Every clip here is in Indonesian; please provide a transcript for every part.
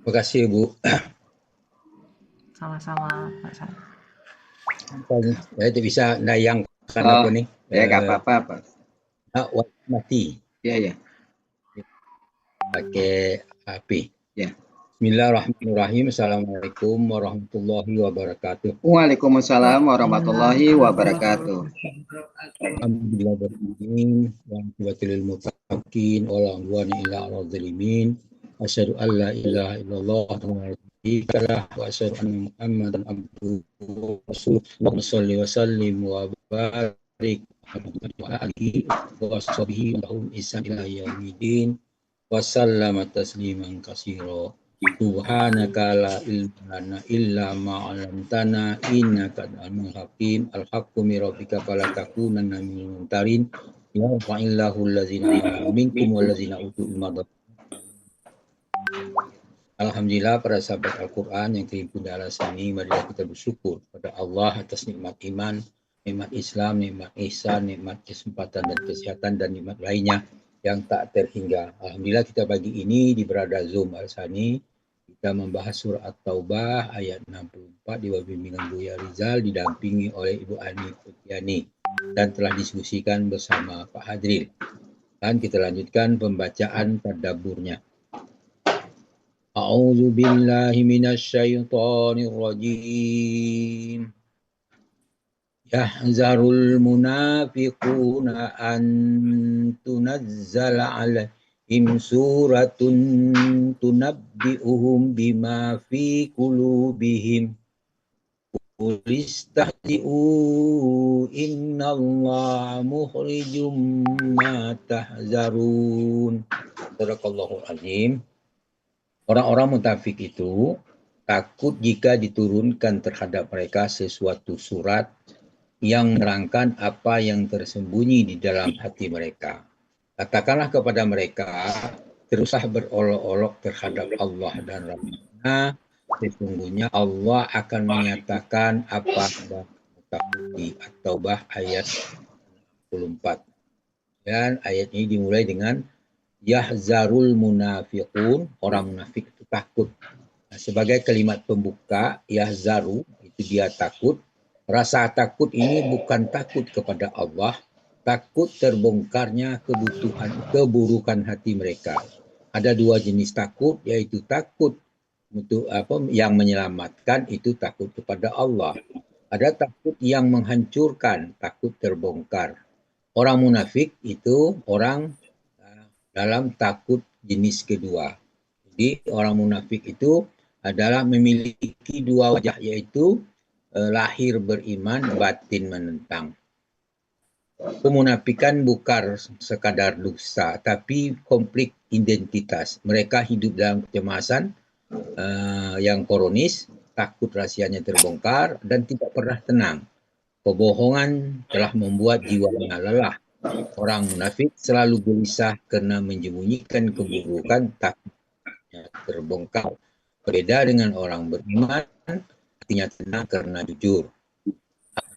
Terima kasih, Bu. Sama-sama, Pak San. Saya tidak bisa nayangkan apa nih. Ya nggak apa-apa, Pak. Mati Ya. pakai HP. Ya. Bismillahirrahmanirrahim. Assalamualaikum warahmatullahi wabarakatuh. Waalaikumsalam warahmatullahi wabarakatuh. Alhamdulillah beralamin wa aqbatul muttaqin wa la udwana illa 'alal zalimin. Asyhadu an la ilaha illallah wa wa asyhadu anna Muhammadan abduhu wa rasuluh. Allahumma shalli wa sallim wa barik wa alihi wa sahbihi lahum ihsan ila yaumil wa sallama tasliman katsira. Subhanaka la ilma lana illa ma 'allamtana innaka antal hakim. Al-haqqu min rabbika fala takunanna minal mumtarin. Ya fa'illahu allazina amanu minkum wallazina utul ilma. Alhamdulillah para sahabat Al-Quran yang terhimpun di alas ini, marilah kita bersyukur pada Allah atas nikmat iman, nikmat Islam, nikmat ihsan, nikmat kesempatan dan kesehatan, dan nikmat lainnya yang tak terhingga. Alhamdulillah kita pagi ini di berada Zoom Al-Sani, kita membahas surah At-Taubah ayat 64 di bawah bimbingan Buya Rizal, didampingi oleh Ibu Ani Putiani, dan telah diskusikan bersama Pak Hadril. Dan kita lanjutkan pembacaan tadabburnya. A'udzu billahi minasyaitonir rajim. Yahzarul munafiquna an tunazzala 'alaihim suratun tunabbi'uhum bima fi qulubihim. Qul istahzi'u innallaha mukhrijum ma tahzarun. Sadaqallahul azim. Orang-orang munafik itu takut jika diturunkan terhadap mereka sesuatu surat yang menerangkan apa yang tersembunyi di dalam hati mereka. Katakanlah kepada mereka, teruslah berolok-olok terhadap Allah dan Rasulnya. Sesungguhnya Allah akan menyatakan apa yang takuti. At-Taubah ayat 64. Dan ayat ini dimulai dengan Yahzarul munafiqun, orang munafik itu takut. Nah, sebagai kalimat pembuka, yahzaru, itu dia takut. Rasa takut ini bukan takut kepada Allah, takut terbongkarnya keburukan hati mereka. Ada dua jenis takut, yaitu takut untuk yang menyelamatkan, itu takut kepada Allah. Ada takut yang menghancurkan, takut terbongkar. Orang munafik itu orang dalam takut jenis kedua. Jadi orang munafik itu adalah memiliki dua wajah, yaitu lahir beriman, batin menentang. Kemunafikan bukan sekadar dosa, tapi konflik identitas. Mereka hidup dalam kecemasan yang kronis, takut rahasianya terbongkar, dan tidak pernah tenang. Kebohongan telah membuat jiwanya lelah. Orang munafik selalu gelisah karena menyembunyikan keburukan, takutnya terbongkar. Berbeda dengan orang beriman, hatinya tenang karena jujur.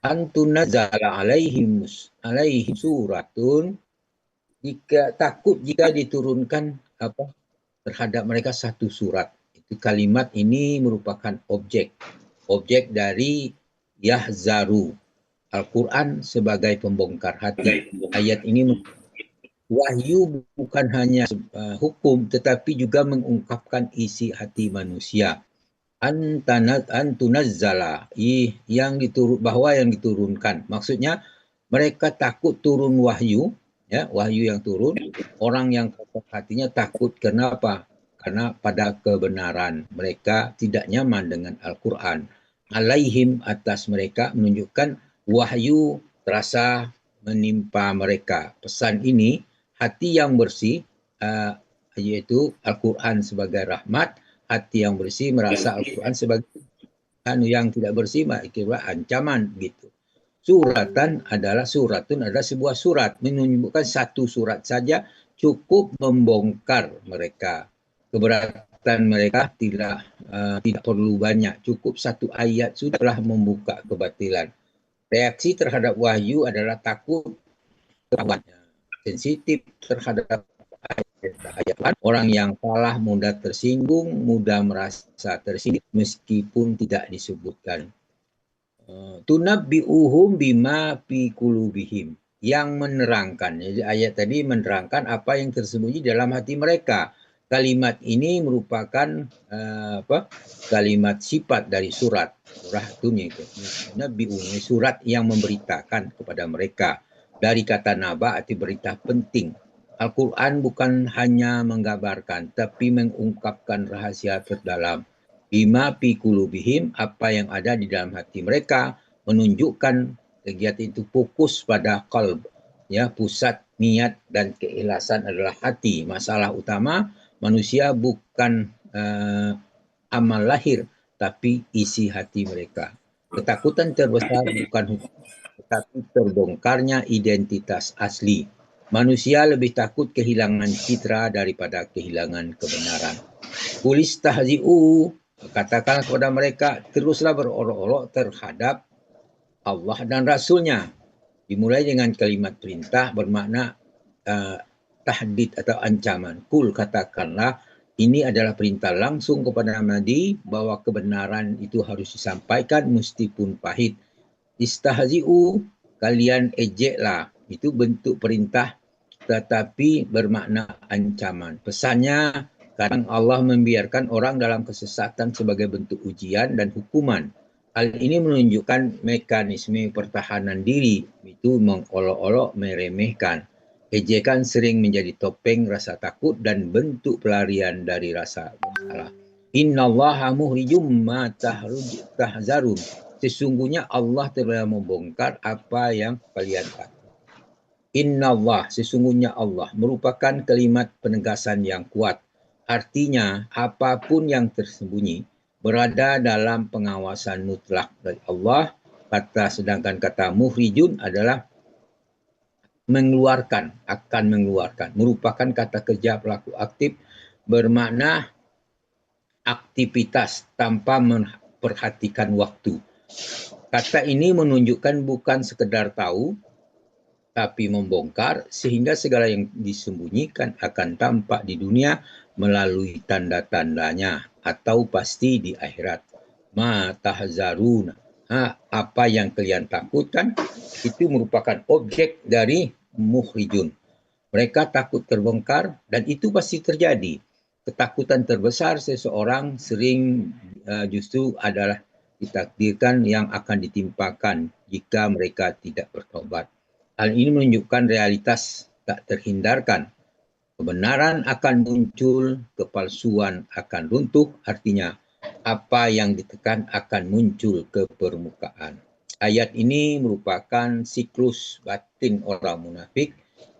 Antunazzala alaihim suratun, jika diturunkan terhadap mereka satu surat. Itu kalimat ini merupakan objek dari yahzaru. Al-Quran sebagai pembongkar hati. Ayat ini wahyu bukan hanya hukum, tetapi juga mengungkapkan isi hati manusia. Antunazzala, bahwa yang diturunkan. Maksudnya mereka takut turun wahyu, ya, wahyu yang turun. Orang yang kotor hatinya takut. Kenapa? Karena pada kebenaran mereka tidak nyaman dengan Al-Quran. Alaihim, atas mereka, menunjukkan wahyu terasa menimpa mereka. Pesan ini, hati yang bersih, yaitu Al-Quran sebagai rahmat. Hati yang bersih merasa Al-Quran sebagai yang tidak bersih, kira ancaman gitu. Suratun adalah sebuah surat, menunjukkan satu surat saja cukup membongkar mereka. Keberatan mereka tidak perlu banyak, cukup satu ayat sudahlah membuka kebatilan. Reaksi terhadap wahyu adalah takut, sensitif terhadap ayat Ayat 4, orang yang kalah mudah tersinggung, mudah merasa tersindir meskipun tidak disebutkan. Tunabbi'uhum bima fi qulubihim, yang menerangkan. Jadi ayat tadi menerangkan apa yang tersembunyi dalam hati mereka. Kalimat ini merupakan kalimat sifat dari surah Tun itu. Nabbi'uhum, surat yang memberitakan kepada mereka. Dari kata naba arti berita penting. Al-Quran bukan hanya menggambarkan, tapi mengungkapkan rahasia terdalam. Bima fi qulubihim, apa yang ada di dalam hati mereka, menunjukkan kegiatan itu fokus pada qalb, ya, pusat niat dan keikhlasan adalah hati. Masalah utama manusia bukan amal lahir, tapi isi hati mereka. Ketakutan terbesar bukan hukum, tetapi terbongkarnya identitas asli. Manusia lebih takut kehilangan citra daripada kehilangan kebenaran. Kulis tahzi'u, katakan kepada mereka, teruslah berolok-olok terhadap Allah dan Rasulnya. Dimulai dengan kalimat perintah bermakna tahdid atau ancaman. Kul, katakanlah, ini adalah perintah langsung kepada Nabi bahwa kebenaran itu harus disampaikan meskipun pahit. Istahzi'u, kalian ejeklah. Itu bentuk perintah tetapi bermakna ancaman. Pesannya, kadang Allah membiarkan orang dalam kesesatan sebagai bentuk ujian dan hukuman. Hal ini menunjukkan mekanisme pertahanan diri, itu mengolok-olok, meremehkan. Ejekan sering menjadi topeng rasa takut dan bentuk pelarian dari rasa bersalah. Innallaha muhrijum ma tahzarun. Sesungguhnya Allah telah membongkar apa yang kalian takut. Innallah, sesungguhnya Allah, merupakan kalimat penegasan yang kuat. Artinya, apapun yang tersembunyi berada dalam pengawasan mutlak dari Allah. Sedangkan kata muhrijun adalah mengeluarkan, akan mengeluarkan. Merupakan kata kerja pelaku aktif, bermakna aktivitas tanpa memperhatikan waktu. Kata ini menunjukkan bukan sekedar tahu, tapi membongkar, sehingga segala yang disembunyikan akan tampak di dunia melalui tanda-tandanya atau pasti di akhirat. Ma tahzaruna, apa yang kalian takutkan itu merupakan objek dari muhrijun. Mereka takut terbongkar dan itu pasti terjadi. Ketakutan terbesar seseorang sering justru adalah ditakdirkan yang akan ditimpakan jika mereka tidak bertobat. Hal ini menunjukkan realitas tak terhindarkan. Kebenaran akan muncul, kepalsuan akan runtuh, artinya apa yang ditekan akan muncul ke permukaan. Ayat ini merupakan siklus batin orang munafik.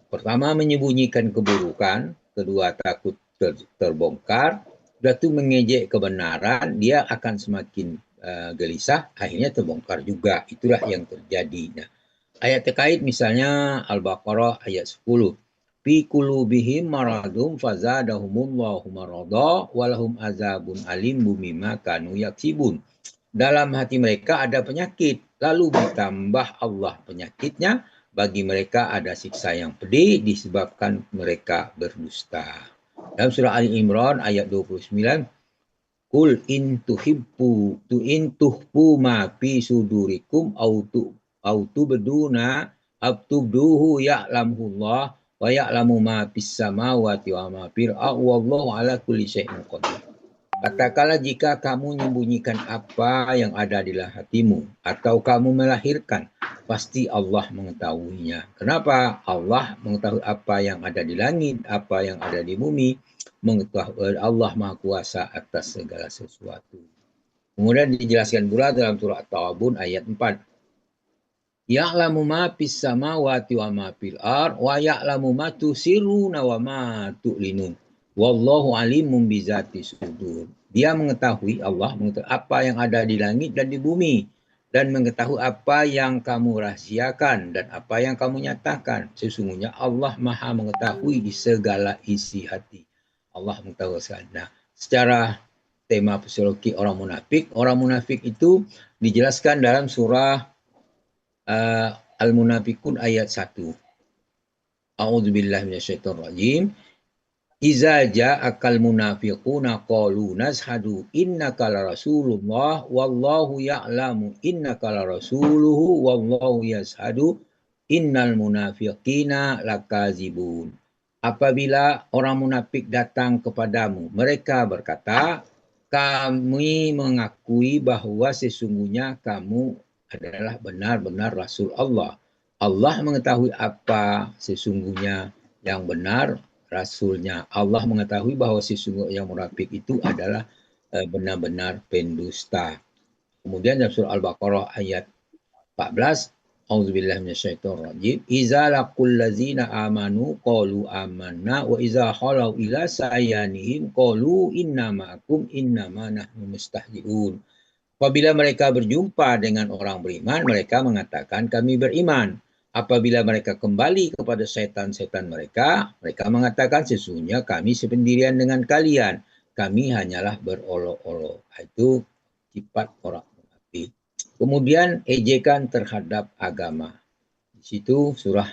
Pertama, menyembunyikan keburukan. Kedua, takut terbongkar. Sudah mengejek kebenaran, dia akan semakin gelisah, akhirnya terbongkar juga. Itulah yang terjadi. Nah, ayat terkait misalnya Al-Baqarah ayat 10. Fi qulubihim maradum fazadahumullahu marada walahum azabun alim bima kanu yaksibun. Dalam hati mereka ada penyakit, lalu ditambah Allah penyakitnya, bagi mereka ada siksa yang pedih disebabkan mereka berdusta. Dalam surah Ali Imran ayat 29, Kul in tuhibbu ma fi sudurikum beduna abtubduhu ya'lamullah wa ya'lamu ma fis samawati wa ma fil ardi wallahu ala kulli syai'in qadir. Katakanlah, jika kamu menyembunyikan apa yang ada di dalam hatimu atau kamu melahirkan, pasti Allah mengetahuinya. Kenapa? Allah mengetahui apa yang ada di langit, apa yang ada di bumi. Mengetahui Allah Maha Kuasa atas segala sesuatu. Kemudian dijelaskan pula dalam surah At-Tawabun ayat 4. Ya'lamu ma fis samawati wa ma fil ard wa ya'lamu ma tusirruna wa ma tu'linun. Wallahu alimun bizati sudur. Dia mengetahui, Allah mengetahui apa yang ada di langit dan di bumi, dan mengetahui apa yang kamu rahasiakan dan apa yang kamu nyatakan. Sesungguhnya Allah Maha mengetahui di segala isi hati. Allah mengetahui sekali. Nah, secara tema psikologi orang munafik itu dijelaskan dalam surah Al-Munafikun ayat 1. A'udzubillahi minasyaitonirrajim. Iza ja'akal munafiquna qalu nashhadu innaka la rasulullah wallahu ya'lamu innaka la rasuluhu wallahu yashhadu innal munafiqina lakazibun. Apabila orang munafik datang kepadamu, mereka berkata, kami mengakui bahawa sesungguhnya kamu adalah benar-benar Rasul Allah. Allah mengetahui apa sesungguhnya yang benar Rasulnya. Allah mengetahui bahawa sesungguhnya yang munafik itu adalah benar-benar pendusta. Kemudian dalam surah Al-Baqarah ayat 14, Auzubillahi minasyaitonirrajim. Iza laqul ladzina amanu qalu amanna wa iza khalau ila sayanihim qalu inna ma'akum innama nahnu mustahzi'un. Apabila mereka berjumpa dengan orang beriman, mereka mengatakan kami beriman. Apabila mereka kembali kepada setan-setan mereka, mereka mengatakan sesungguhnya kami sependirian dengan kalian. Kami hanyalah berolok-olok. Itu sifat orang munafik. Kemudian ejekan terhadap agama. Di situ surah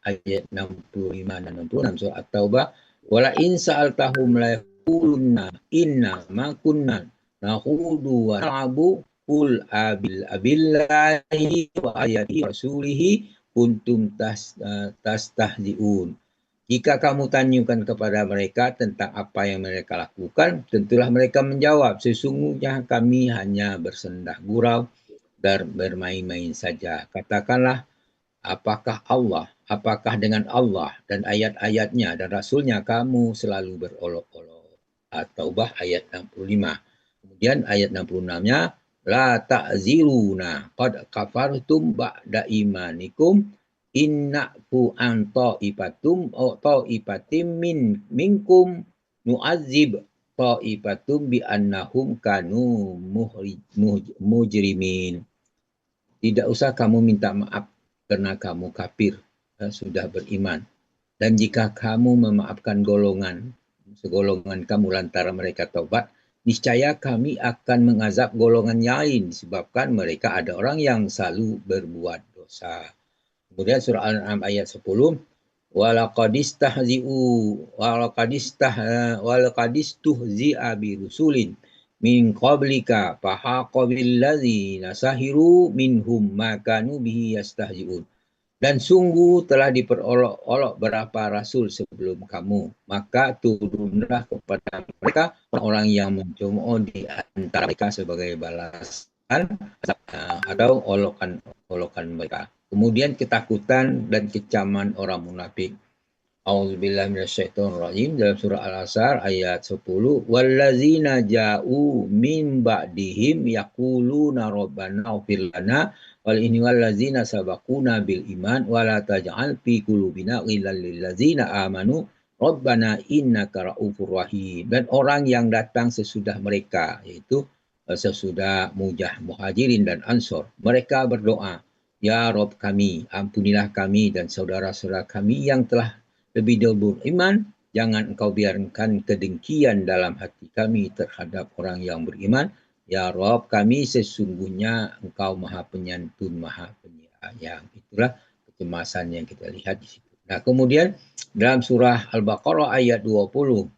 ayat 65 dan 66 surah At-Taubah. Wala in sa'altahum la yaqulunna inna ma kunna nahudu wa na'abu qul abillahi wa ayati rasulihi kuntum tastahzi'un. Jika kamu tanyakan kepada mereka tentang apa yang mereka lakukan, tentulah mereka menjawab, sesungguhnya kami hanya bersendah gurau dan bermain-main saja. Katakanlah, apakah dengan Allah dan ayat-ayatnya dan Rasulnya kamu selalu berolok-olok. At-Taubah ayat 65. Kemudian ayat 66-nya, la ta'ziruna qad kafartum ba'da imanikum innaku an ta'ipatum ta'ipatim minkum nu'azzib ta'ipatum bi annahum kanu mujrimin. Tidak usah kamu minta maaf karena kamu kafir sudah beriman. Dan jika kamu memaafkan segolongan kamu lantaran mereka taubat, niscaya kami akan mengazab golongan lain disebabkan mereka ada orang yang selalu berbuat dosa. Kemudian surah Al-An'am ayat 10, walaqadistuhzi'a bi rusulin min qablika fahaqa billadzina sahiru minhum ma kanu bihi yastahzi'un. Dan sungguh telah diperolok-olok berapa rasul sebelum kamu, maka turunlah kepada mereka orang yang mencemooh di antara mereka sebagai balasan atau olokan mereka. Kemudian ketakutan dan kecaman orang munafik. Auzubillahi minasyaitonirrajim dalam surah Al-Asr ayat 10, wallazina ja'u min ba'dihim yaquluna rabbana ighfir lana wal inni wallazina sabaquna bil iman wala taj'al fi qulubina ghillan lil ladzina amanu rabbana innaka raufur rahim. Dan orang yang datang sesudah mereka, yaitu sesudah muhajirin dan ansor, mereka berdoa, ya Rabb kami, ampunilah kami dan saudara-saudara kami yang telah lebih dahulu beriman. Jangan engkau biarkan kedengkian dalam hati kami terhadap orang yang beriman. Ya Rabb kami, sesungguhnya engkau maha penyantun, maha penyayang. Itulah kecemasan yang kita lihat di situ. Nah, kemudian dalam surah Al-Baqarah ayat 20,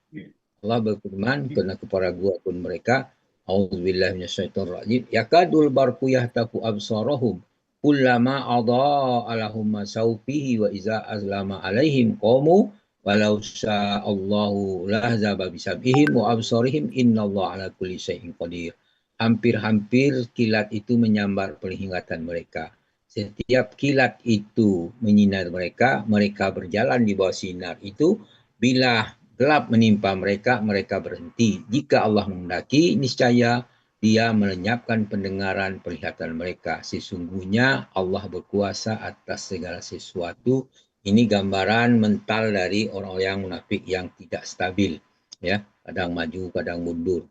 Allah berfirman kepada pun mereka, Auzubillahi minasyaitonirrajim, yakadul barqu yahtaku absarahum kullama adha'a lahum masau fihi wa iza azlama alaihim qamu walau sya'allahu lahzaba bisabihim wa absarihim innallaha ala kulli syai'in qadir. Hampir-hampir kilat itu menyambar penglihatan mereka. Setiap kilat itu menyinar mereka, mereka berjalan di bawah sinar itu. Bila gelap menimpa mereka, mereka berhenti. Jika Allah menghendaki, niscaya Dia melenyapkan pendengaran penglihatan mereka. Sesungguhnya Allah berkuasa atas segala sesuatu. Ini gambaran mental dari orang-orang yang munafik yang tidak stabil, ya, kadang maju, kadang mundur.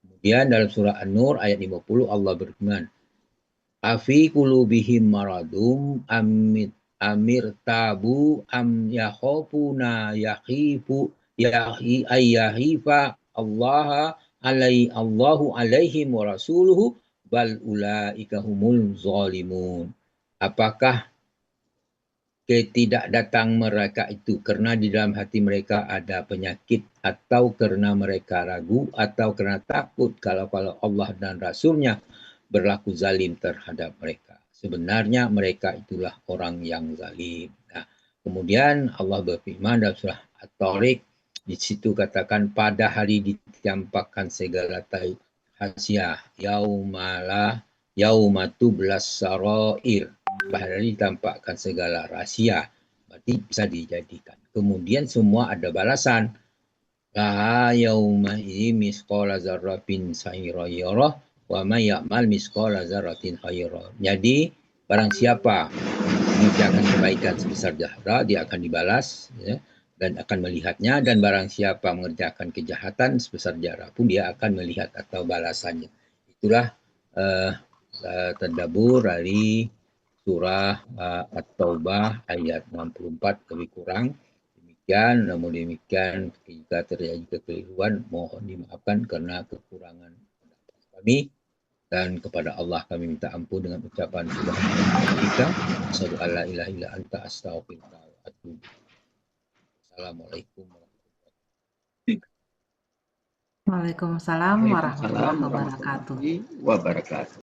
Kemudian dalam surah An-Nur ayat 50 Allah berfirman, afi qulubihim maradum amir tabu am yakhafuna yakhifu ayyahifa Allahu alaihim wa rasuluhu bal ulaika humul zalimun. Apakah ketidak datang mereka itu kerana di dalam hati mereka ada penyakit, atau kerana mereka ragu, atau kerana takut kalau Allah dan Rasulnya berlaku zalim terhadap mereka. Sebenarnya mereka itulah orang yang zalim. Nah, kemudian Allah berfirman dalam surah At-Tariq, di situ katakan pada hari ditampakkan segala hasiah, yaumatu belas sarair. Pada hari ditampakkan segala rahsia. Berarti bisa dijadikan. Kemudian semua ada balasan. Laha yauma idzi misqala dzarratin sayyarah wa may ya'mal misqala dzarratin khairan. Jadi barang siapa mengerjakan kebaikan sebesar zarah, dia akan dibalas, ya, dan akan melihatnya, dan barang siapa mengerjakan kejahatan sebesar zarah pun dia akan melihat atau balasannya. Itulah tadabbur dari surah At-Taubah ayat 64 lebih kurang. Demikian, namun demikian jika terjadi kekeliruan mohon dimaafkan karena kekurangan kami, dan kepada Allah kami minta ampun dengan ucapan subhanallah. Asyhadu an la ilaha illa anta astaghfiruka wa atubu ilaik. Assalamualaikum warahmatullahi Waalaikumsalam Waalaikumsalam warahmatullahi wabarakatuh. warahmatullahi wabarakatuh.